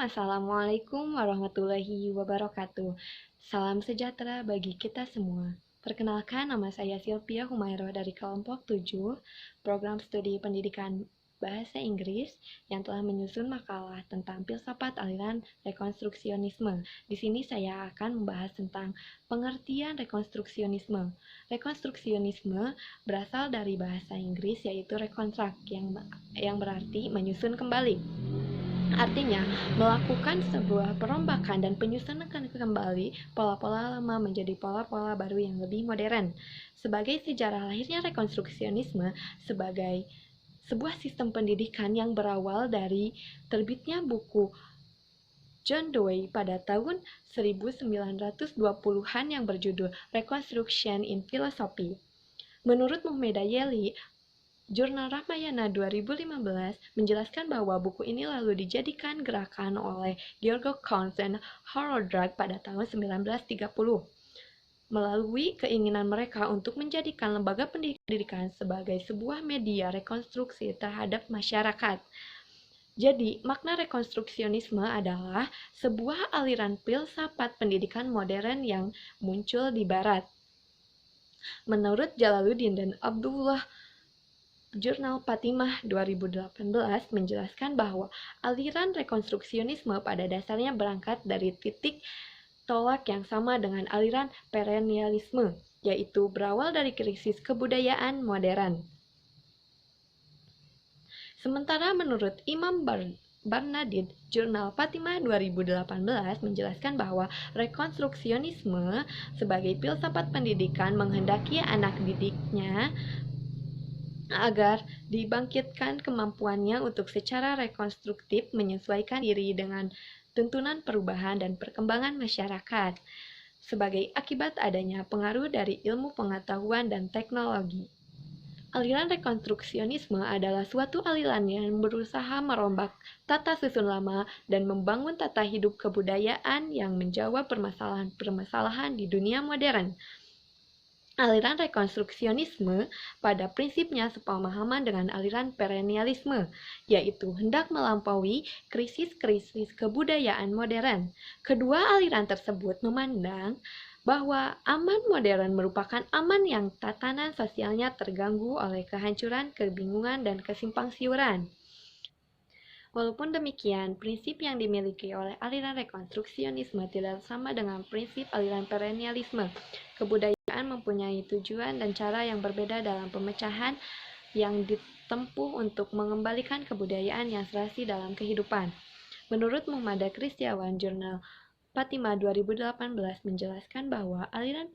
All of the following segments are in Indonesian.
Assalamualaikum warahmatullahi wabarakatuh. Salam sejahtera bagi kita semua. Perkenalkan, nama saya Sylvia Humayroh dari kelompok 7, program studi pendidikan bahasa Inggris yang telah menyusun makalah tentang filsafat aliran rekonstruksionisme. Di sini saya akan membahas tentang pengertian rekonstruksionisme. Rekonstruksionisme berasal dari bahasa Inggris yaitu reconstruct yang berarti menyusun kembali. Artinya, melakukan sebuah perombakan dan penyusunan kembali pola-pola lama menjadi pola-pola baru yang lebih modern. Sebagai sejarah lahirnya rekonstruksionisme sebagai sebuah sistem pendidikan yang berawal dari terbitnya buku John Dewey pada tahun 1920-an yang berjudul Reconstruction in Philosophy. Menurut Muhammad Yeli, Jurnal Ramayana 2015 menjelaskan bahwa buku ini lalu dijadikan gerakan oleh George Count dan Harold Drake pada tahun 1930 melalui keinginan mereka untuk menjadikan lembaga pendidikan sebagai sebuah media rekonstruksi terhadap masyarakat. Jadi, makna rekonstruksionisme adalah sebuah aliran filsafat pendidikan modern yang muncul di Barat. Menurut Jalaluddin dan Abdullah, Jurnal Fatimah 2018 menjelaskan bahwa aliran rekonstruksionisme pada dasarnya berangkat dari titik tolak yang sama dengan aliran perennialisme, yaitu berawal dari krisis kebudayaan modern. Sementara menurut Imam Barnadid, Jurnal Fatimah 2018 menjelaskan bahwa rekonstruksionisme sebagai filsafat pendidikan menghendaki anak didiknya agar dibangkitkan kemampuannya untuk secara rekonstruktif menyesuaikan diri dengan tuntunan perubahan dan perkembangan masyarakat, sebagai akibat adanya pengaruh dari ilmu pengetahuan dan teknologi. Aliran rekonstruksionisme adalah suatu aliran yang berusaha merombak tata susun lama dan membangun tata hidup kebudayaan yang menjawab permasalahan-permasalahan di dunia modern. Aliran rekonstruksionisme pada prinsipnya sepemahaman dengan aliran perennialisme, yaitu hendak melampaui krisis-krisis kebudayaan modern. Kedua aliran tersebut memandang bahwa aman modern merupakan aman yang tatanan sosialnya terganggu oleh kehancuran, kebingungan, dan kesimpangsiuran. Walaupun demikian, prinsip yang dimiliki oleh aliran rekonstruksionisme tidak sama dengan prinsip aliran perennialisme. Kebudayaan mempunyai tujuan dan cara yang berbeda dalam pemecahan yang ditempuh untuk mengembalikan kebudayaan yang serasi dalam kehidupan. Menurut Muhammad Kristiawan, Jurnal Fatimah 2018 menjelaskan bahwa aliran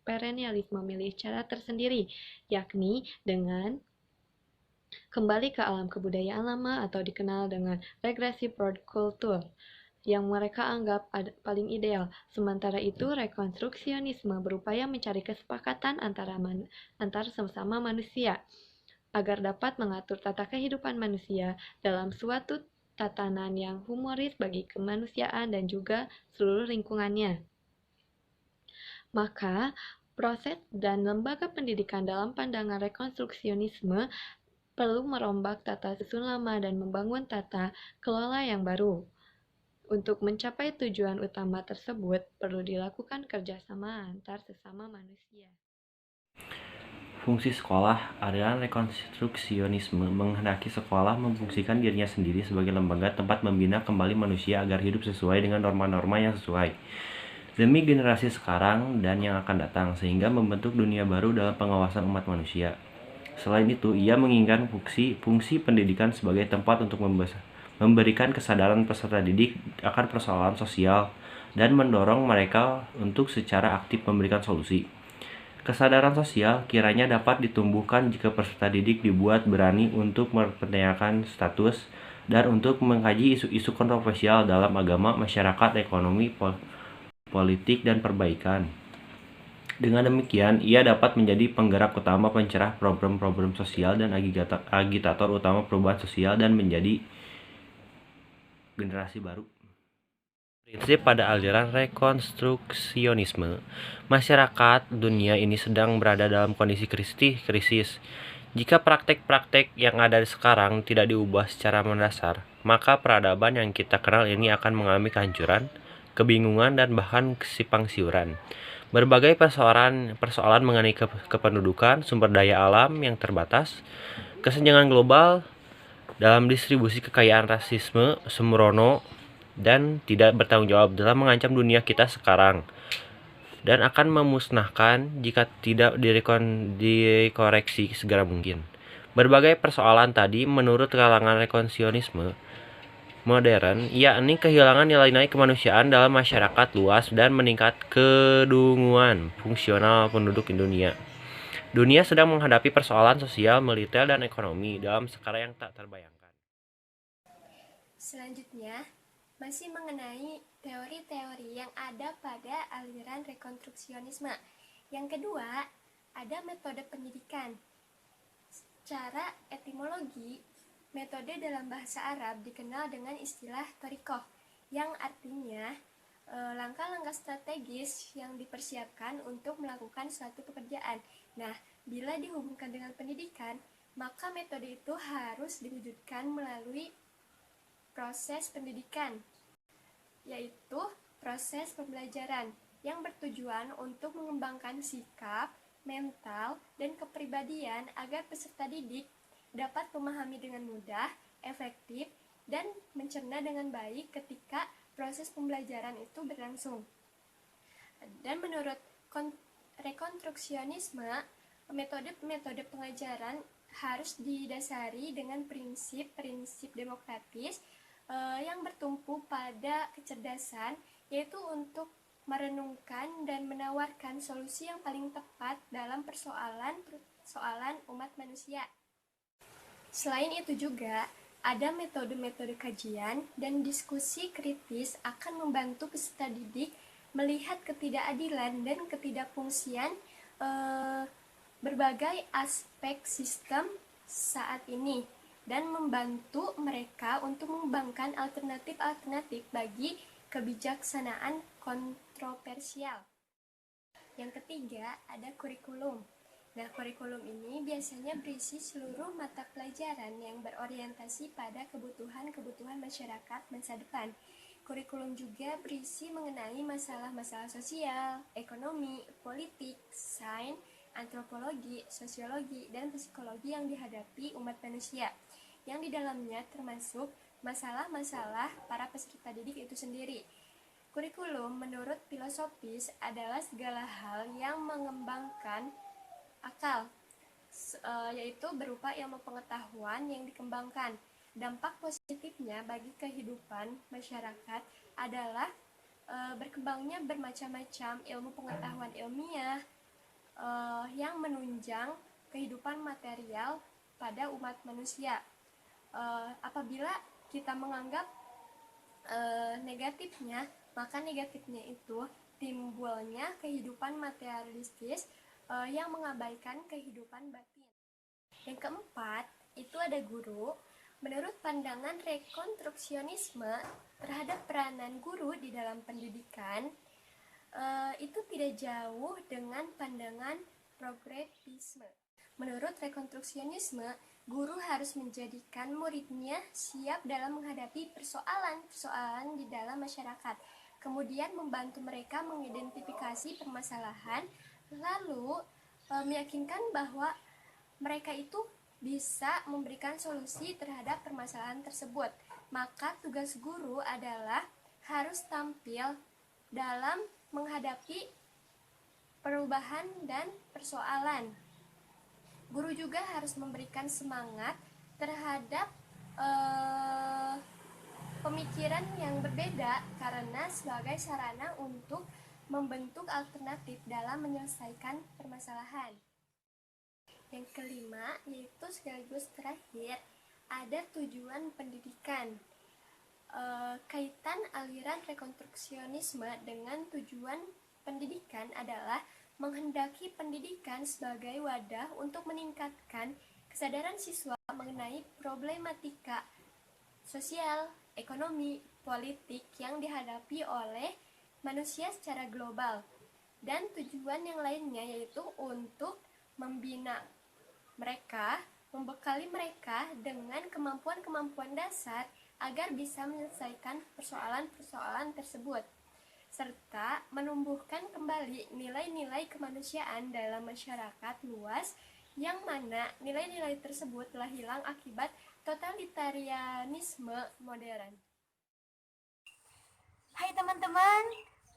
perennialisme memilih cara tersendiri, yakni dengan kembali ke alam kebudayaan lama atau dikenal dengan regresi world culture yang mereka anggap paling ideal. Sementara itu, rekonstruksionisme berupaya mencari kesepakatan antar sesama manusia agar dapat mengatur tata kehidupan manusia dalam suatu tatanan yang humoris bagi kemanusiaan dan juga seluruh lingkungannya. Maka, proses dan lembaga pendidikan dalam pandangan rekonstruksionisme perlu merombak tata susun lama dan membangun tata kelola yang baru. Untuk mencapai tujuan utama tersebut, perlu dilakukan kerjasama antar sesama manusia. Fungsi sekolah. Aliran rekonstruksionisme menghendaki sekolah memfungsikan dirinya sendiri sebagai lembaga tempat membina kembali manusia agar hidup sesuai dengan norma-norma yang sesuai demi generasi sekarang dan yang akan datang, sehingga membentuk dunia baru dalam pengawasan umat manusia. Selain itu, ia menginginkan fungsi pendidikan sebagai tempat untuk memberikan kesadaran peserta didik akan persoalan sosial dan mendorong mereka untuk secara aktif memberikan solusi. Kesadaran sosial kiranya dapat ditumbuhkan jika peserta didik dibuat berani untuk mempertanyakan status dan untuk mengkaji isu-isu kontroversial dalam agama, masyarakat, ekonomi, politik, dan perbaikan. Dengan demikian, ia dapat menjadi penggerak utama pencerah problem-problem sosial dan agitator utama perubahan sosial dan menjadi generasi baru. Prinsip pada aliran rekonstruksionisme, masyarakat dunia ini sedang berada dalam kondisi krisis. Jika praktek-praktek yang ada sekarang tidak diubah secara mendasar, maka peradaban yang kita kenal ini akan mengalami kehancuran, kebingungan, dan bahkan kesimpang siuran. Berbagai persoalan mengenai kependudukan, sumber daya alam yang terbatas, kesenjangan global dalam distribusi kekayaan, rasisme sembrono dan tidak bertanggung jawab dalam mengancam dunia kita sekarang dan akan memusnahkan jika tidak dikoreksi segera mungkin. Berbagai persoalan tadi menurut kalangan rekonstruksionisme modern, yakni kehilangan nilai-nilai kemanusiaan dalam masyarakat luas dan meningkat kedunguan fungsional penduduk di dunia. Dunia sedang menghadapi persoalan sosial, militer, dan ekonomi dalam skala yang tak terbayangkan. Selanjutnya, masih mengenai teori-teori yang ada pada aliran rekonstruksionisme. Yang kedua, ada metode pendidikan. Secara etimologi, metode dalam bahasa Arab dikenal dengan istilah thorikoh, yang artinya langkah-langkah strategis yang dipersiapkan untuk melakukan suatu pekerjaan. Nah, bila dihubungkan dengan pendidikan, maka metode itu harus diwujudkan melalui proses pendidikan, yaitu proses pembelajaran yang bertujuan untuk mengembangkan sikap, mental, dan kepribadian agar peserta didik dapat memahami dengan mudah, efektif, dan mencerna dengan baik ketika proses pembelajaran itu berlangsung. Dan menurut rekonstruksionisme, metode pengajaran harus didasari dengan prinsip-prinsip demokratis yang bertumpu pada kecerdasan, yaitu untuk merenungkan dan menawarkan solusi yang paling tepat dalam persoalan umat manusia. Selain itu juga, ada metode-metode kajian dan diskusi kritis akan membantu peserta didik melihat ketidakadilan dan ketidakfungsian berbagai aspek sistem saat ini, dan membantu mereka untuk mengembangkan alternatif-alternatif bagi kebijaksanaan kontroversial. Yang ketiga, ada kurikulum. Nah, kurikulum ini biasanya berisi seluruh mata pelajaran yang berorientasi pada kebutuhan-kebutuhan masyarakat masa depan. Kurikulum juga berisi mengenai masalah-masalah sosial, ekonomi, politik, sains, antropologi, sosiologi, dan psikologi yang dihadapi umat manusia, yang di dalamnya termasuk masalah-masalah para peserta didik itu sendiri. Kurikulum menurut filosofis adalah segala hal yang mengembangkan akal, yaitu berupa ilmu pengetahuan yang dikembangkan. Dampak positifnya bagi kehidupan masyarakat adalah berkembangnya bermacam-macam ilmu pengetahuan ilmiah yang menunjang kehidupan material pada umat manusia. Apabila kita menganggap negatifnya, maka negatifnya itu timbulnya kehidupan materialistis yang mengabaikan kehidupan batin. Yang keempat, itu ada guru. Menurut pandangan rekonstruksionisme terhadap peranan guru di dalam pendidikan, itu tidak jauh dengan pandangan progresisme. Menurut rekonstruksionisme, guru harus menjadikan muridnya siap dalam menghadapi persoalan-persoalan di dalam masyarakat, kemudian membantu mereka mengidentifikasi permasalahan, lalu meyakinkan bahwa mereka itu bisa memberikan solusi terhadap permasalahan tersebut. Maka tugas guru adalah harus tampil dalam menghadapi perubahan dan persoalan. Guru juga harus memberikan semangat terhadap pemikiran yang berbeda, karena sebagai sarana untuk membentuk alternatif dalam menyelesaikan permasalahan. Yang kelima, yaitu sekaligus terakhir, ada tujuan pendidikan. Kaitan aliran rekonstruksionisme dengan tujuan pendidikan adalah menghendaki pendidikan sebagai wadah untuk meningkatkan kesadaran siswa mengenai problematika sosial, ekonomi, politik yang dihadapi oleh manusia secara global. Dan tujuan yang lainnya yaitu untuk membina Mereka membekali mereka dengan kemampuan-kemampuan dasar agar bisa menyelesaikan persoalan-persoalan tersebut, serta menumbuhkan kembali nilai-nilai kemanusiaan dalam masyarakat luas yang mana nilai-nilai tersebut telah hilang akibat totalitarianisme modern. Hai teman-teman,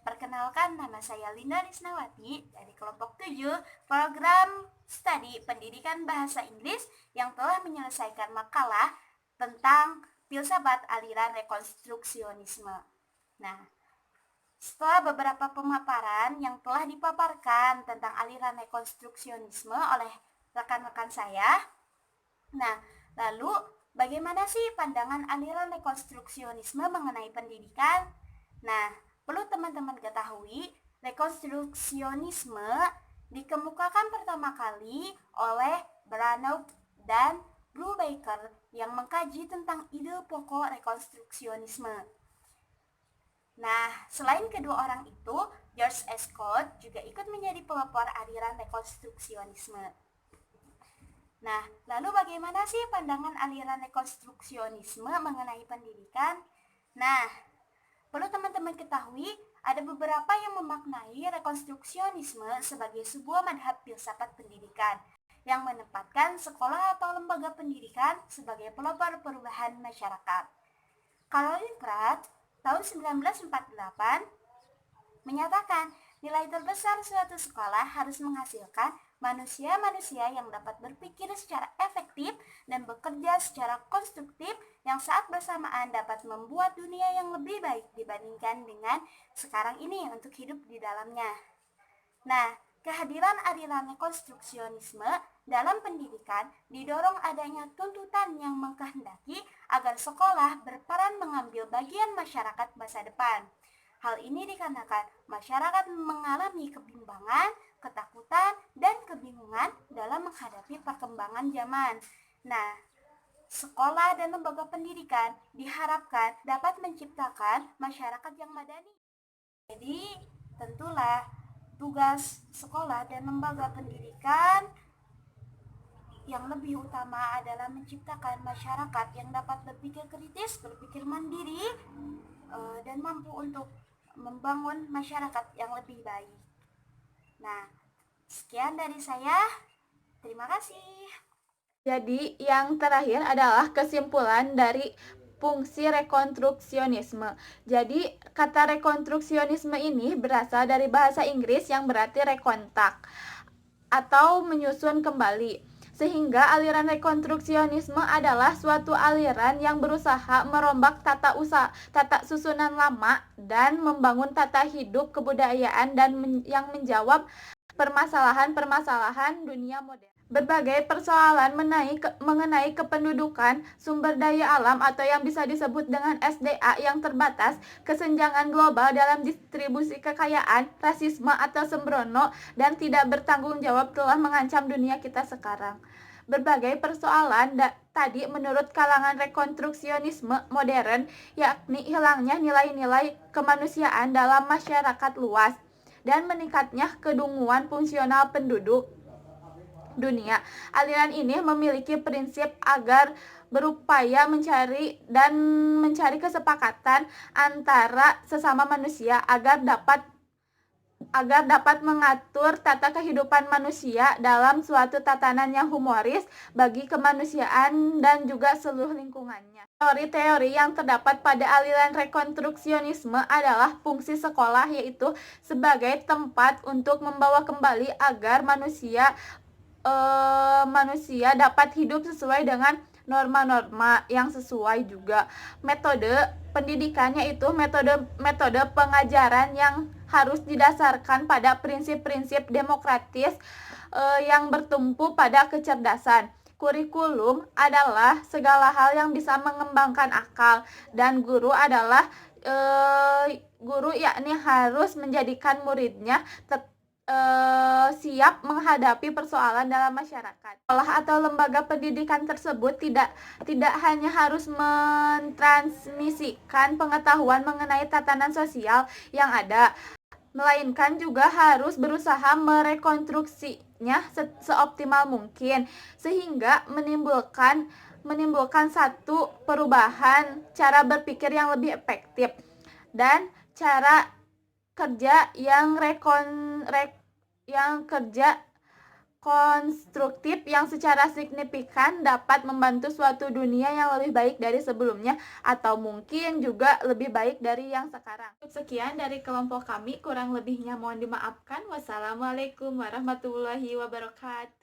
perkenalkan nama saya Linda Risnawati dari kelompok 7 program studi pendidikan bahasa Inggris yang telah menyelesaikan makalah tentang filsafat aliran rekonstruksionisme. Nah, setelah beberapa pemaparan yang telah dipaparkan tentang aliran rekonstruksionisme oleh rekan-rekan saya, nah, lalu bagaimana sih pandangan aliran rekonstruksionisme mengenai pendidikan? Nah, perlu teman-teman ketahui, rekonstruksionisme dikemukakan pertama kali oleh Branout dan Brubaker yang mengkaji tentang ide pokok rekonstruksionisme. Nah, selain kedua orang itu, George S. Scott juga ikut menjadi pelopor aliran rekonstruksionisme. Nah, lalu bagaimana sih pandangan aliran rekonstruksionisme mengenai pendidikan? Nah, perlu teman-teman ketahui, ada beberapa yang memaknai rekonstruksionisme sebagai sebuah madhab filsafat pendidikan yang menempatkan sekolah atau lembaga pendidikan sebagai pelopor perubahan masyarakat. Caroline Pratt tahun 1948 menyatakan nilai terbesar suatu sekolah harus menghasilkan manusia-manusia yang dapat berpikir secara efektif dan bekerja secara konstruktif yang saat bersamaan dapat membuat dunia yang lebih baik dibandingkan dengan sekarang ini untuk hidup di dalamnya. Nah, kehadiran aliran rekonstruksionisme dalam pendidikan didorong adanya tuntutan yang mengkehendaki agar sekolah berperan mengambil bagian masyarakat masa depan. Hal ini dikarenakan masyarakat mengalami kebimbangan, ketakutan, dan kebingungan dalam menghadapi perkembangan zaman. Nah, sekolah dan lembaga pendidikan diharapkan dapat menciptakan masyarakat yang madani. Jadi, tentulah tugas sekolah dan lembaga pendidikan yang lebih utama adalah menciptakan masyarakat yang dapat berpikir kritis, berpikir mandiri, dan mampu untuk membangun masyarakat yang lebih baik. Nah, sekian dari saya. Terima kasih. Jadi, yang terakhir adalah kesimpulan dari fungsi rekonstruksionisme. Jadi, kata rekonstruksionisme ini berasal dari bahasa Inggris yang berarti rekontak atau menyusun kembali. Sehingga aliran rekonstruksionisme adalah suatu aliran yang berusaha merombak tata susunan lama dan membangun tata hidup kebudayaan dan yang menjawab permasalahan-permasalahan dunia modern. Berbagai persoalan mengenai kependudukan, sumber daya alam atau yang bisa disebut dengan SDA yang terbatas, kesenjangan global dalam distribusi kekayaan, rasisme atau sembrono, dan tidak bertanggung jawab telah mengancam dunia kita sekarang. Berbagai persoalan tadi menurut kalangan rekonstruksionisme modern, yakni hilangnya nilai-nilai kemanusiaan dalam masyarakat luas dan meningkatnya kedunguan fungsional penduduk dunia. Aliran ini memiliki prinsip agar berupaya mencari kesepakatan antara sesama manusia agar dapat mengatur tata kehidupan manusia dalam suatu tatanan yang humoris bagi kemanusiaan dan juga seluruh lingkungannya. Teori-teori yang terdapat pada aliran rekonstruksionisme adalah fungsi sekolah, yaitu sebagai tempat untuk membawa kembali agar manusia dapat hidup sesuai dengan norma-norma yang sesuai juga. Metode pendidikannya itu metode pengajaran yang harus didasarkan pada prinsip-prinsip demokratis yang bertumpu pada kecerdasan. Kurikulum adalah segala hal yang bisa mengembangkan akal, dan guru adalah guru yakni harus menjadikan muridnya siap menghadapi persoalan dalam masyarakat. Sekolah atau lembaga pendidikan tersebut tidak hanya harus mentransmisikan pengetahuan mengenai tatanan sosial yang ada, melainkan juga harus berusaha merekonstruksinya seoptimal mungkin sehingga menimbulkan satu perubahan cara berpikir yang lebih efektif dan cara kerja yang konstruktif yang secara signifikan dapat membantu suatu dunia yang lebih baik dari sebelumnya atau mungkin juga lebih baik dari yang sekarang. Sekian dari kelompok kami, kurang lebihnya mohon dimaafkan. Wassalamualaikum warahmatullahi wabarakatuh.